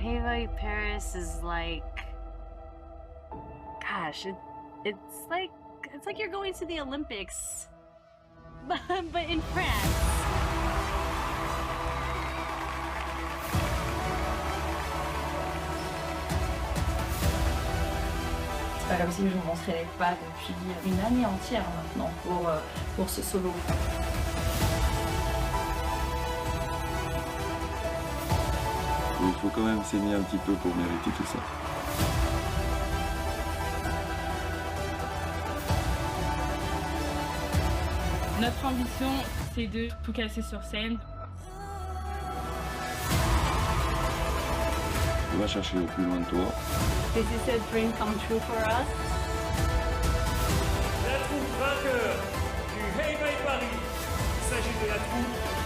Hawaii Paris is like, gosh, it's like you're going to the Olympics, but in France. C'est pas comme si je ne m'entraînais pas depuis une année entière maintenant pour ce solo. Il faut quand même saigner un petit peu pour mériter tout ça. Notre ambition, c'est de tout casser sur scène. Va chercher au plus loin de toi. This is a dream come true for us. La troupe vainqueur du Hey Paris. Il s'agit de la troupe